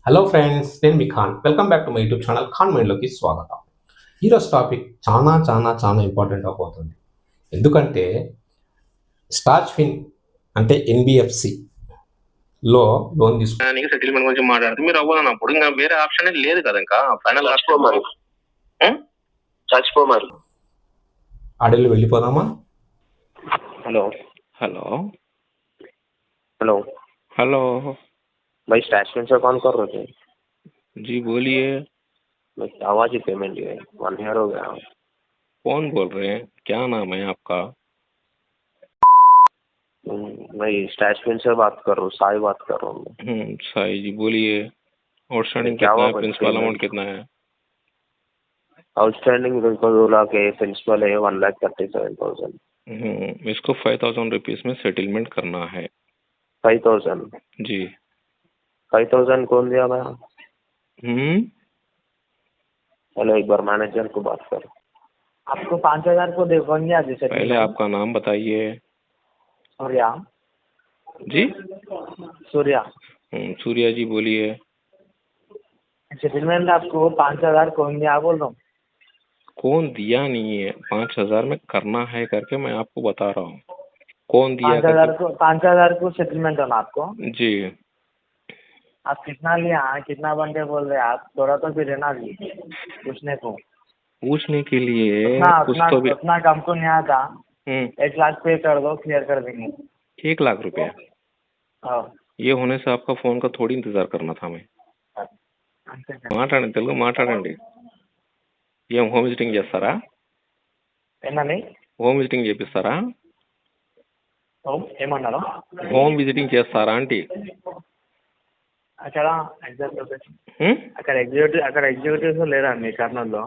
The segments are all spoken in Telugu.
హలో ఫ్రెండ్స్, నేను మీ Khan. Welcome back to my YouTube channel Khan మైండ్లోకి స్వాగతం. ఈరోజు టాపిక్ చాలా చాలా చాలా ఇంపార్టెంట్ అవబోతుంది. ఎందుకంటే స్టార్చ్ ఫిన్ అంటే ఎన్బిఎఫ్సిలో లోన్ తీసుకుని సెటిల్మెంట్ గురించి మాట్లాడితే మీరు అవ్వదన్నప్పుడు ఇంకా వేరే ఆప్షన్ లేదు కదా. ఇంకా ఫైనల్ చచ్చిపో మరి. ఆడెళ్ళి వెళ్ళిపోదామా? हेलो हेलो हेलो हेलो भाई स्टैशमेंट से कौन कर रहे थे? जी बोलिए। मैं आवाज ही पेमेंट है 1 ईयर हो गया। कौन बोल रहे हैं? क्या नाम है आपका? मैं स्टैशमेंट से बात कर रहा हूँ, साई बात कर रहा हूँ। साई जी बोलिए। आउटस्टैंडिंग क्या कितना हुआ है? भाई प्रिंसिपल अमाउंट पेमेंट? कितना है? आउटस्टैंडिंग बिल्कुल 2 लाख है, प्रिंसिपल है 1,37,000। इसको 5,000 रुपीज में सेटलमेंट करना है। 5,000? जी। 5,000 कौन दिया भाई? हेलो, एक बार मैनेजर को बात कर। आपको 5,000 को कौन दिया जी? पहले आपका नाम बताइए। सूर्या जी सूर्या सूर्या जी बोलिए। सेटलमेंट आपको 5,000 कौन दिया बोल रहा हूँ। कौन दिया नहीं है, 5,000 में करना है करके मैं आपको बता रहा हूँ। कौन दिया 5,000 को सेटलमेंट होना आपको। जी। आप कितना लिया, कितना बनते बोल रहे आप? थोड़ा तो फिर रहना भी पूछने को। पूछने के लिए कुछ उतना तो भी। उतना हमको नहीं आता। 1 लाख पे कर दो, क्लियर कर देंगे। 1 लाख रुपया? हाँ। ये होने से आपका फोन का थोड़ी इंतजार करना था मैं। మాట్లాడండి, తెలుగు మాట్లాడండి. ఏం హోమ్ విజిటింగ్ చేస్తారా? ఏంటండి? హోమ్ విజిటింగ్ చేపిస్తారా? ఏమన్నారు? హోమ్ విజిటింగ్ చేస్తారా ఆంటీ? అక్కడ ఎగ్జిక్యూటివ్స్ లేరండి కర్నూలులో.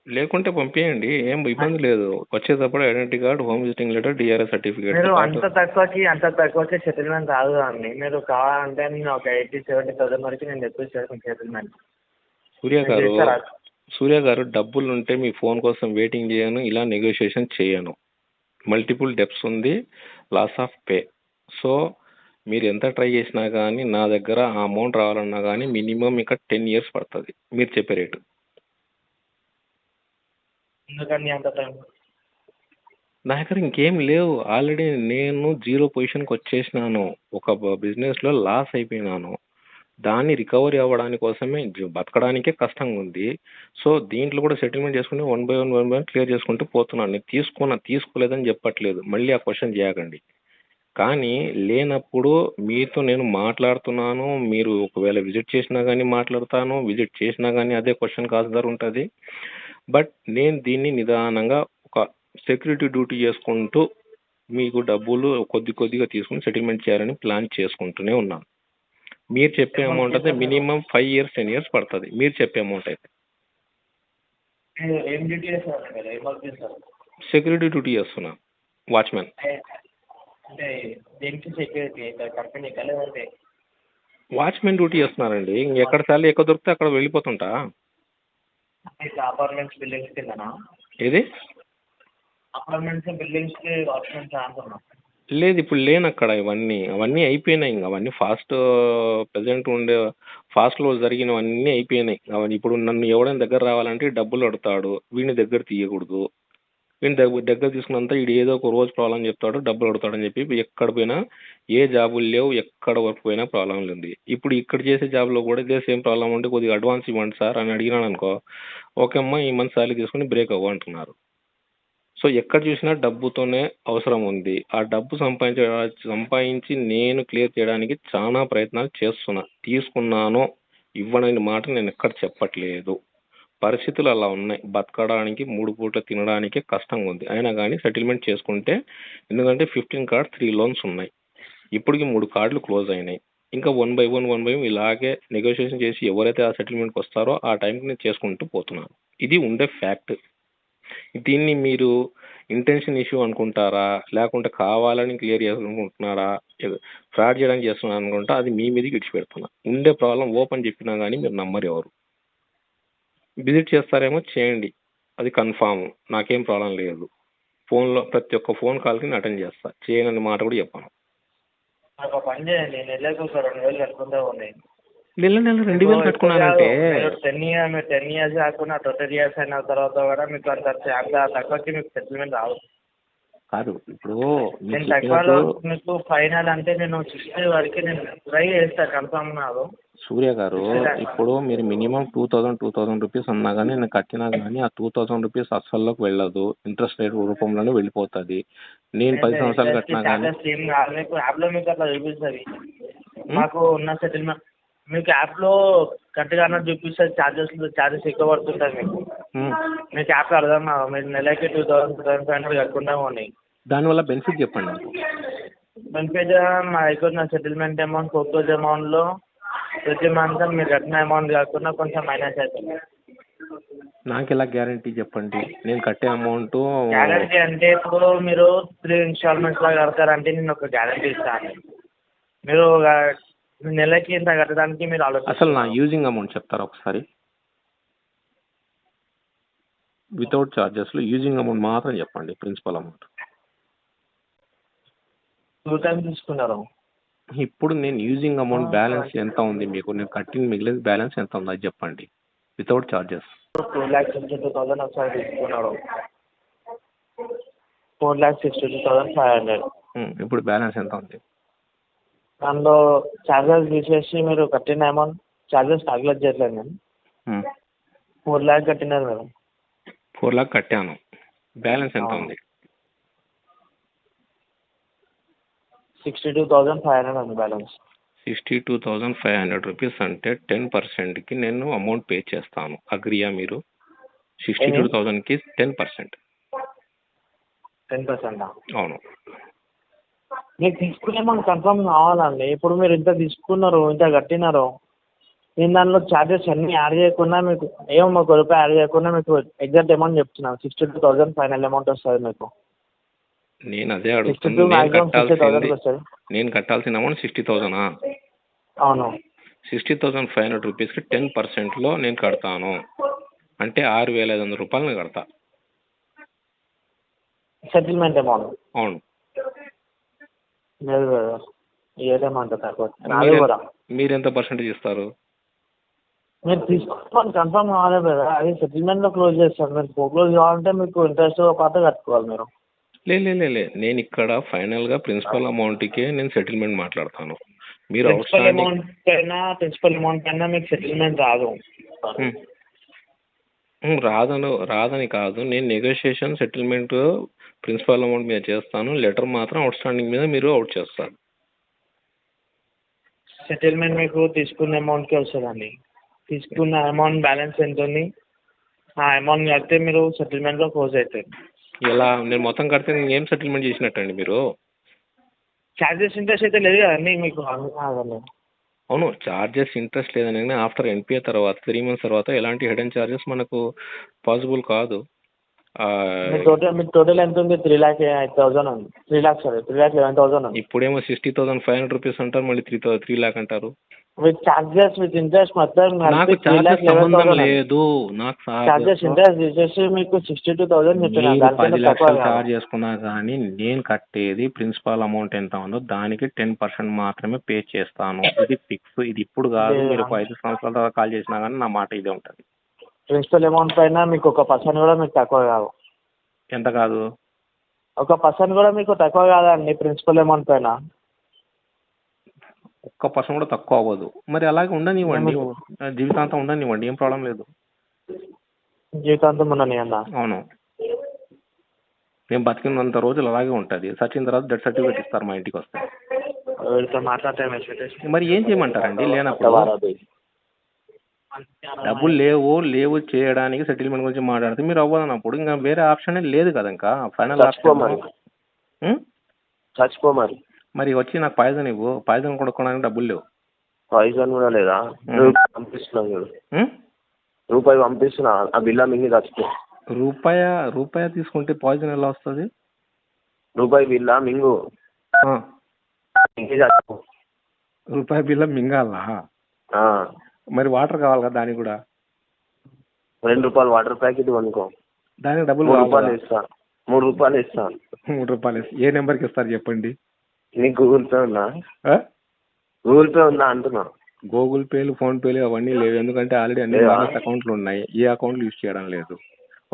లేకుంటే పంపించండి, ఏం ఇబ్బంది లేదు. వచ్చేటప్పుడు identity card, home visiting letter, DRS certificate. మీరు అంత తక్కువకి సెటిల్మెంట్ రాదు అండి. మీరు కావాలంటే నేను ఒక 80,000-70,000 వరకు నేను తెప్పిస్తాను సెటిల్మెంట్. సూర్య గారు డబ్బులు ఉంటే మీ ఫోన్ కోసం వెయిటింగ్ చేయను, ఇలా నెగోషియేషన్ చేయను. మల్టిపుల్ డెప్స్ ఉంది, లాస్ ఆఫ్ పే. సో మీరు ఎంత ట్రై చేసినా కానీ నా దగ్గర ఆ అమౌంట్ రావాలన్నా కానీ మినిమం ఇంకా 10 years పడుతుంది మీరు చెప్పే రేటు. ఎందుకండి అంత టైం? నా దగ్గర ఇంకేం లేవు. ఆల్రెడీ నేను 0 పొజిషన్కి వచ్చేసినాను. ఒక బిజినెస్లో లాస్ అయిపోయినాను. దాన్ని రికవరీ అవ్వడానికి కోసమే బతకడానికే కష్టంగా ఉంది. సో దీంట్లో కూడా సెటిల్మెంట్ చేసుకుని 1 by 1 క్లియర్ చేసుకుంటూ పోతున్నాను. నేను తీసుకోలేదని చెప్పట్లేదు, మళ్ళీ ఆ క్వశ్చన్ చేయకండి. కానీ లేనప్పుడు మీతో నేను మాట్లాడుతున్నాను. మీరు ఒకవేళ విజిట్ చేసినా కానీ మాట్లాడతాను, విజిట్ చేసినా కానీ అదే క్వశ్చన్ ఆన్సర్ ఉంటుంది. బట్ నేను దీన్ని నిదానంగా ఒక సెక్యూరిటీ డ్యూటీ చేసుకుంటూ మీకు డబ్బులు కొద్దిగా తీసుకుని సెటిల్మెంట్ చేయాలని ప్లాన్ చేసుకుంటూనే ఉన్నాను. మీరు చెప్పే అమౌంట్ అయితే మినిమం 5 years 10 years పడుతుంది మీరు చెప్పే అమౌంట్ అయితే. సెక్యూరిటీ డ్యూటీ చేస్తున్నా, వాచ్మెన్. వాచ్మెన్ డ్యూటీ చేస్తున్నారండి. ఎక్కడ సార్లు ఎక్కడ దొరికితే అక్కడ వెళ్ళిపోతుంటా. Apartments buildings కిందనా? ఏది అపార్ట్మెంట్స్ బిల్డింగ్స్ కి వాచ్మెన్ అంటున్నా. లేదు, ఇప్పుడు లేను అక్కడ. అవన్నీ అయిపోయినాయి. ఇంకా అవన్నీ ప్రజెంట్ ఉండే ఫాస్ట్లో జరిగినవన్నీ అయిపోయినాయి. అవన్నీ ఇప్పుడు నన్ను ఎవడైనా దగ్గర రావాలంటే డబ్బులు అడుగుతాడు, వీడిని దగ్గర తీయకూడదు. వీడిని దగ్గర తీసుకున్నంత వీడు ఏదో ఒక రోజు ప్రాబ్లం చెప్తాడు, డబ్బులు అడుగుతాడని చెప్పి ఎక్కడ పోయినా ఏ జాబులు లేవు, ఎక్కడ వరకు పోయినా ప్రాబ్లం ఉంది. ఇప్పుడు ఇక్కడ చేసే జాబ్లో కూడా ఇదే సేమ్ ప్రాబ్లం ఉంటే కొద్దిగా అడ్వాన్స్ ఇవ్వండి సార్ అని అడిగినాను అనుకో, ఓకే అమ్మా ఈ మంత్ శాలరీ తీసుకుని బ్రేక్ అవ్వ అంటున్నారు. సో ఎక్కడ చూసినా డబ్బుతోనే అవసరం ఉంది. ఆ డబ్బు సంపాదించి నేను క్లియర్ చేయడానికి చాలా ప్రయత్నాలు చేస్తున్నా. తీసుకున్నాను ఇవ్వనని మాట నేను ఎక్కడ చెప్పట్లేదు. పరిస్థితులు అలా ఉన్నాయి. బతకడానికి 3 పూట్ల తినడానికి కష్టంగా ఉంది. అయినా కానీ సెటిల్మెంట్ చేసుకుంటే, ఎందుకంటే 15 cards 3 loans ఉన్నాయి. ఇప్పటికి 3 కార్డులు క్లోజ్ అయినాయి. ఇంకా 1 by 1 ఇలాగే నెగోషియేషన్ చేసి ఎవరైతే ఆ సెటిల్మెంట్కి వస్తారో ఆ టైంకి నేను చేసుకుంటూ పోతున్నాను. ఇది ఉండే ఫ్యాక్ట్. దీన్ని మీరు ఇంటెన్షన్ ఇష్యూ అనుకుంటారా, లేకుంటే కావాలని క్లియర్ చేసుకుంటున్నారా, ఫ్రాడ్ చేయడానికి చేస్తున్నా అనుకుంటా, అది మీ మీదకి ఇడిచిపెడుతున్నా. ఉండే ప్రాబ్లం ఓపెన్ చెప్పినా కానీ మీరు నమ్మరు ఎవరు. విజిట్ చేస్తారేమో చేయండి, అది కన్ఫామ్, నాకేం ప్రాబ్లం లేదు. ఫోన్లో ప్రతి ఒక్క ఫోన్ కాల్కి నేను అటెండ్ చేస్తా, చేయనని మాట కూడా చెప్పాను. నాకు పని చేయండి, నెలకు ఒక 2,000 కట్టుకుంటే ఉన్నాయి. నెల 2000 కట్టుకున్నానంటే 10 years కాకుండా 20 years అయిన తర్వాత కూడా మీకు అంత తక్కువకి మీకు సెటిల్మెంట్ రావు. కాదు ఇప్పుడు మీరు నేను తక్కువలో చెప్పినట్టు మీకు ఫైనల్ అంటే నేను 60 వరకు నేను ట్రై చేస్తాను కన్ఫర్మ్ నాకు. సూర్య గారు ఇప్పుడు మీరు మినిమం 2000 రూపీస్ అన్నా కానీ నేను కట్టినా కానీ ఆ 2000 రూపీస్ అస్సల్లోకి వెళ్ళదు, ఇంట్రెస్ట్ రేట్ రూపంలోనే వెళ్ళిపోతుంది. నేను 10 సంవత్సరాలు కట్టినా కానీ సేమ్ కాదు మీకు యాప్లో మీకు అట్లా చూపిస్తుంది. మాకు ఉన్న సెటిల్మెంట్ మీకు యాప్లో కరెక్ట్గా అన్నట్టు చూపిస్తుంది. ఛార్జెస్ ఎక్కువ పడుతుంటుంది మీకు యాప్లో అర్థం కాదు. మీరు నెలకి 2500 కట్టుకుంటా పోండి. దానివల్ల బెనిఫిట్ చెప్పండి నాకు. బెనిఫిట్ మా దగ్గర ఉన్న సెటిల్మెంట్ అమౌంట్ ఫోర్క్లోజ్ అమౌంట్లో ప్రతి మంత్ మీరు కట్టిన అమౌంట్ కాకుండా కొంచెం మైనస్ అవుతుంది. నాకు ఎలా గ్యారంటీ చెప్పండి? నేను కట్టే అమౌంట్ గ్యారంటీ అంటే ఇప్పుడు మీరు 3 ఇన్స్టాల్మెంట్స్ లాగా కడతారంటే నేను ఒక గ్యారంటీ ఇస్తాను. మీరు నెలకి ఇంత కట్టడానికి మీరు అసలు నా యూజింగ్ అమౌంట్ చెప్తారా ఒకసారి? వితౌట్ ఛార్జెస్లో యూజింగ్ అమౌంట్ మాత్రం చెప్పండి, ప్రిన్సిపల్ అమౌంట్. 2 times తీసుకున్నారు. ఇప్పుడు నేను యూజింగ్ అమౌంట్ బ్యాలెన్స్ ఎంత ఉంది మీకు, నేను కట్టిన మిగిలిన బ్యాలెన్స్ ఎంత ఉంది అది చెప్పండి వితౌట్ ఛార్జెస్. 2,62,000 ఒకసారి తీసుకున్నారు. 4,62,500. ఇప్పుడు బ్యాలెన్స్ ఎంత ఉంది? దానిలో ఛార్జెస్ తీసేసి మీరు కట్టిన అమౌంట్ ఛార్జెస్ క్యాల్కులేట్ చేయట్లేదు నేను. 4 lakh కట్టినారు మేడం. 4 lakh కట్టాను. బ్యాలెన్స్ ఎంత ఉంది? 62,500 ఉంది బ్యాలెన్స్. 62,500 రూపీస్ అంటే 10%కి నేను అమౌంట్ పే చేస్తాను. అగ్రియా మీరు? 62,000కి 10%. 10%? అవును. మీకు తీసుకునే అమౌంట్ కన్ఫర్మ్ కావాలండి. ఇప్పుడు మీరు ఇంత తీసుకున్నారు, ఇంత కట్టినారు, నేను దానిలో ఛార్జెస్ అన్నీ యాడ్ చేయకుండా మీకు ఏమో ₹1 యాడ్ చేయకుండా మీకు ఎగ్జాక్ట్ అమౌంట్ చెప్తున్నాను. 62,000 ఫైనల్ అమౌంట్ వస్తుంది మీకు. నేను అదే అడుగుతున్నాను. నేను కట్టాల్సిన అమౌంట్ 60,000. అవును. 60,500 రూపీస్కి 10%లో నేను కడతాను అంటే 6,500 రూపాయలు నేను కడతా. Settlement amount? అవును. లేదు కదా, ఏదేమంట తక్కువ. మీరు ఎంత పర్సెంటేజ్ ఇస్తారు? మీరు తీసుకోవాలి కన్ఫర్మ్ కావాలి కదా, అది సెటిల్మెంట్లో క్లోజ్ చేస్తారు. మీరు క్లోజ్ కావాలంటే మీకు ఇంట్రెస్ట్ పాత కట్టుకోవాలి మీరు. లే నేను ఇక్కడ ఫైనల్గా ప్రిన్సిపల్ అమౌంట్కే నేను సెటిల్మెంట్ మాట్లాడతాను. మీరు ప్రిన్సిపల్ అమౌంట్ కన్నా మీకు సెటిల్మెంట్ రాదు. రాదని కాదు, నేను నెగోషియేషన్ సెటిల్మెంట్ ప్రిన్సిపల్ అమౌంట్ మీద చేస్తాను. లెటర్ మాత్రం అవుట్ స్టాండింగ్ మీద మీరు అవుట్ చేస్తారు. సెటిల్మెంట్ మీకు తీసుకున్న అమౌంట్కే వస్తుందండి. తీసుకున్న అమౌంట్ బ్యాలెన్స్ ఎంత ఉంది, ఆ అమౌంట్ కడితే మీరు సెటిల్మెంట్లో క్లోజ్ అవుతాయి. ఎలా? నేను మొత్తం కడితే నేను ఏం సెటిల్మెంట్ చేసినట్టండి మీరు? ఛార్జెస్ ఇంట్రెస్ట్ అయితే లేదు కదండి మీకు. అవును, ఛార్జెస్ ఇంట్రెస్ట్ లేదని ఆఫ్టర్ ఎన్పిఏ తర్వాత 3 months తర్వాత ఎలాంటి హిడెన్ ఛార్జెస్ మనకు పాసిబుల్ కాదు. టోటల్ ఎంత ఉంది? 3,08,000 ఉంది. 3,11,000 ఉంది. ఇప్పుడేమో 60,500 రూపీస్ అంటారు, మళ్ళీ 3 lakh అంటారు. విత్ ఛార్జెస్ విత్ ఇంట్రెస్ట్ మొత్తం నాకు ఛార్జెస్ సంబంధం లేదు. నాకు ఛార్జెస్ ఇంట్రెస్ట్ తీసేసి మీకు 62,000 10 లక్షలు ఛార్జ్ చేసుకున్నా కానీ నేను కట్టేది ప్రిన్సిపల్ అమౌంట్ ఎంత ఉందో దానికి 10% మాత్రమే పే చేస్తాను. ఇది ఫిక్స్. ఇది ఇప్పుడు కాదు, మీరు 5 సంవత్సరాల తర్వాత కాల్ చేసినా కానీ నా మాట ఇదే ఉంటుంది. ప్రిన్సిపల్ అమౌంట్ పైన మీకు 1% కూడా మీకు తక్కువ కాదు. ఎంత కాదు? 1% కూడా మీకు తక్కువ కాదండి ప్రిన్సిపల్ అమౌంట్ పైన. 1% కూడా తక్కువ అవ్వదు. మరి అలాగే ఉండనివ్వండి, జీవితాంతం ఉండనివ్వండి, ఏం ప్రాబ్లం లేదు. జీవితాంతం ఉండనివ్వండి? అవును. మేము బతికినంత రోజులు అలాగే ఉంటుంది. సచిన తర్వాత డెత్ సర్టిఫికేట్ ఇస్తారు మా ఇంటికి వస్తే. మరి ఏం చేయమంటారండి? లేనప్పుడు డబ్బులు లేవు చేయడానికి సెటిల్మెంట్ గురించి మాట్లాడితే మీరు అవ్వదన్నప్పుడు ఇంకా వేరే ఆప్షన్ లేదు కదా. ఇంకా ఫైనల్ ఆప్షన్ చచ్చిపోమరి. మరి వచ్చి నాకు పాయిజన్ ఇవ్వు. పాయిజన్ కొనుక్కోవడానికి డబ్బులు లేవు. పాయిజన్ కూడా లేదా? రూపాయి పంపిస్తున్నా, ఆ బిల్లా మింగి చచ్చిపో. రూపాయ తీసుకుంటే పాయిజన్ ఎలా వస్తుంది? రూపాయి బిల్లా మింగు, చచ్చిపో. రూపాయి బిల్ల మింగాలా? మరి వాటర్ కావాలి కదా దానికి కూడా. ₹2 వాటర్ ప్యాకెట్ కొనుక్కో. దానికి డబ్బులు ₹3 ఇస్తా. ₹3 ఇస్తా. ₹3 ఏ నెంబర్కి ఇస్తారు చెప్పండి? నీకు గూగుల్ పే ఉందా? గూగుల్ పే ఉందా అంటున్నా. గూగుల్ పేలు, ఫోన్ పేలు అవన్నీ లేవు. ఎందుకంటే ఆల్రెడీ అన్ని లేవా? మైనస్ అకౌంట్లు ఉన్నాయి. ఏ అకౌంట్లు యూజ్ చేయడం లేదు.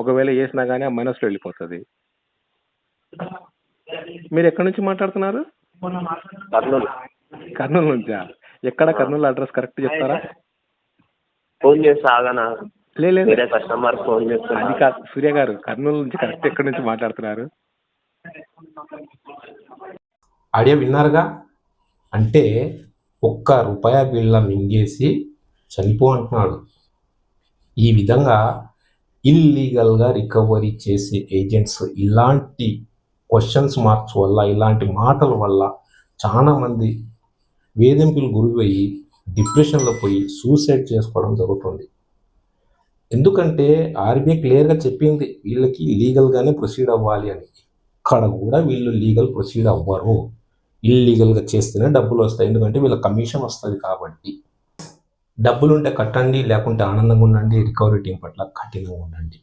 ఒకవేళ వేసినా కానీ ఆ మైనస్లో వెళ్ళిపోతుంది. మీరు ఎక్కడి నుంచి మాట్లాడుతున్నారు? కర్నూలు. కర్నూలు నుంచా? ఎక్కడ కర్నూలు అడ్రస్ కరెక్ట్ చెప్తారా? ఫోన్ చేస్తా ఆగనా, లేదు వేరే కస్టమర్ ఫోన్ చేస్తున్నా. అది కాదు సూర్య గారు, కర్నూలు నుంచి కరెక్ట్ ఎక్కడి నుంచి మాట్లాడుతున్నారు? ఆడియో విన్నారుగా? అంటే ₹1 బిళ్ళ మింగేసి చనిపో అంటున్నాడు. ఈ విధంగా ఇల్లీగల్గా రికవరీ చేసే ఏజెంట్స్ ఇలాంటి క్వశ్చన్స్ మార్క్స్ వల్ల, ఇలాంటి మాటల వల్ల చాలామంది వేధింపులు గురయ్యి డిప్రెషన్లో పోయి సూసైడ్ చేసుకోవడం జరుగుతుంది. ఎందుకంటే ఆర్బీఐ క్లియర్గా చెప్పింది వీళ్ళకి లీగల్గానే ప్రొసీడ్ అవ్వాలి అని. ఇక్కడ కూడా వీళ్ళు లీగల్ ప్రొసీడ్ అవ్వరు. ఇల్లీగల్గా చేస్తేనే డబ్బులు వస్తాయి. ఎందుకంటే వీళ్ళ కమిషన్ వస్తుంది కాబట్టి. డబ్బులుంటే కట్టండి, లేకుంటే ఆనందంగా ఉండండి. రికవరీ టీం పట్ల కఠినంగా ఉండండి.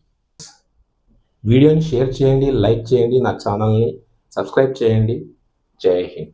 వీడియోని షేర్ చేయండి, లైక్ చేయండి, నా ఛానల్ని సబ్స్క్రైబ్ చేయండి. జై హింద్.